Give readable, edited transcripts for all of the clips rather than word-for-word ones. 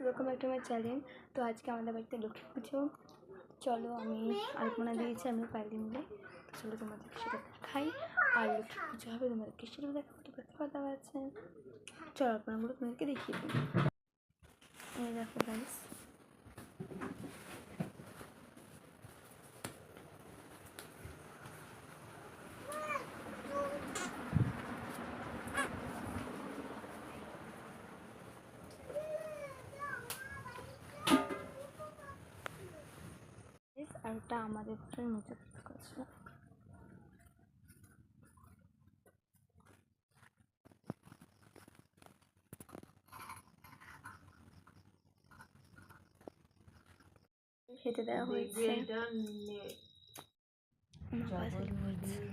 ওরকম একটা আমার চ্যালেঞ্জ। তো আজকে আমাদের বাড়িতে লক্ষ্মী পুজো। চলো, আমি আলপনা দিয়েছি আমি পাইলি মিলে, তো চলো তোমাদেরকে সেটা দেখাই। আর লক্ষ্মী পুজো হবে, তোমাদেরকে সেটা দেখাবো। তো কথা আছে, চলো আলপনাগুলো তোমাদেরকে দেখিয়ে দিই। এই দেখো গাইস, আর ওটা আমাদের ঘরের নিচে করেছে। খেতে দেওয়া হয়েছে।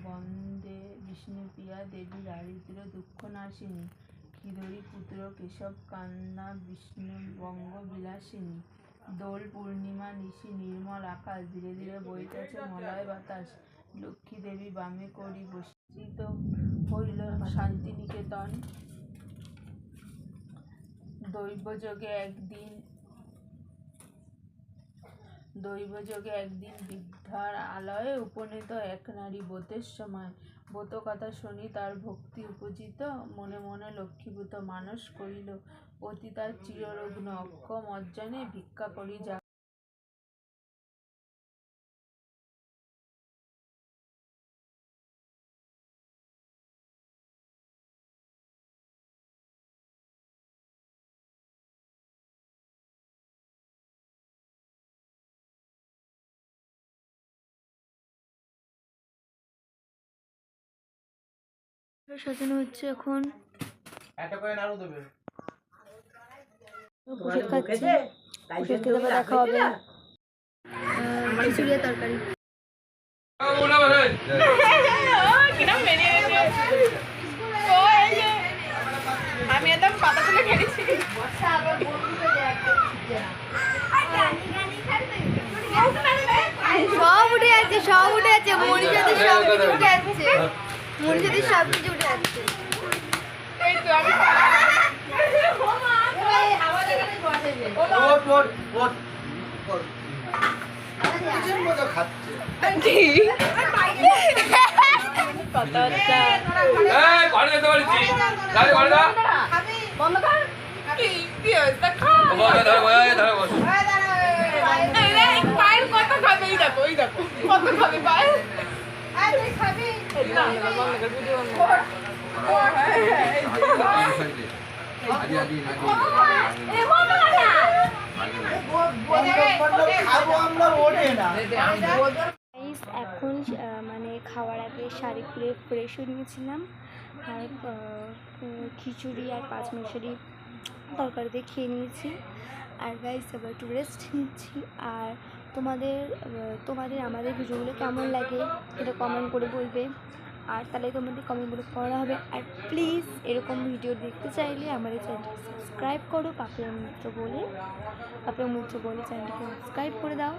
বন্দে বিষ্ণুপ্রিয়া দেবী দারিদ্র দুঃখ নাশিনী ক্ষীরী পুত্র কেশব কান্না বিষ্ণু বঙ্গ বিলাসিনী। দোল পূর্ণিমা নিশি নির্মল আকাশ, ধীরে ধীরে বইতেছে মলয় বাতাস। লক্ষ্মী দেবী বামে করি বসিত হইল শান্তিনিকেতন। দৈবযোগে একদিন বৃদ্ধার আলয়ে উপনীত এক নারী ব্রতের সময়। ব্রত কথা শুনি তার ভক্তি উপজিত, মনে মনে লক্ষ্মীভূত মানস করিল অতি তার চিররুগ্ন অক্ষম অজ্ঞানে ভিক্ষা করি যা। সাজানো হচ্ছে এখন। ওষুধ খাচ্ছি, ওষুধ খেতে দেখা হবে। খিচুড়ি তরকারি। আমি একদম পাতা তুলে খেয়েছি। সব উঠে যাচ্ছে, সব উঠে যাচ্ছে, মরিচ সাথে সব কিছু উঠে যাচ্ছে, মরিচ সাথে সব কিছু উঠে যাচ্ছে। এখন মানে খাওয়ার আগে শাড়ি খুলে ফ্রেশ হয়ে নিয়েছিলাম, আর খিচুড়ি আর পাঁচমিশালি তরকারি দিয়ে খেয়ে নিয়েছি। আর গাইস আবার একটু রেস্ট নিচ্ছি। আর তোমাদের আমাদের ভিডিওগুলো কেমন লাগে এটা কমেন্ট করে বলবে, আর তাহলে তোমাদের কমেন্টগুলো পড়া হবে। আর প্লিজ এরকম ভিডিও দেখতে চাইলে আমাদের চ্যানেলটি সাবস্ক্রাইব করো, পাপিয়া মিত্র বলে চ্যানেলটিকে সাবস্ক্রাইব করে দাও।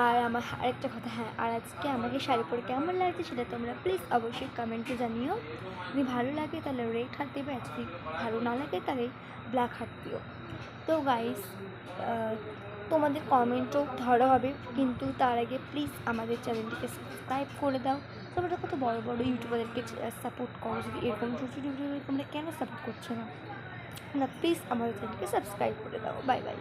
আর আমার আরেকটা কথা, হ্যাঁ, আর আজকে আমাকে শাড়ি পরে কেমন লাগছে সেটা তোমরা প্লিজ অবশ্যই কমেন্টে জানিও। যদি ভালো লাগে তাহলে রেড হাত দেবে, আর যদি ভালো না লাগে তাহলে ব্ল্যাক হাত দিও। তো গাইস, তোমাদের কমেন্টও ধরা হবে, কিন্তু তার আগে প্লিজ আমাদের চ্যানেলটিকে সাবস্ক্রাইব করে দাও। তোমরা কত বড় বড় ইউটিউবারদেরকে সাপোর্ট করো, যদি এরকম ছোটো ছোটো তোমরা কেন সাপোর্ট করছো না? প্লিজ আমাদের চ্যানেলকে সাবস্ক্রাইব করে দাও। Bye bye.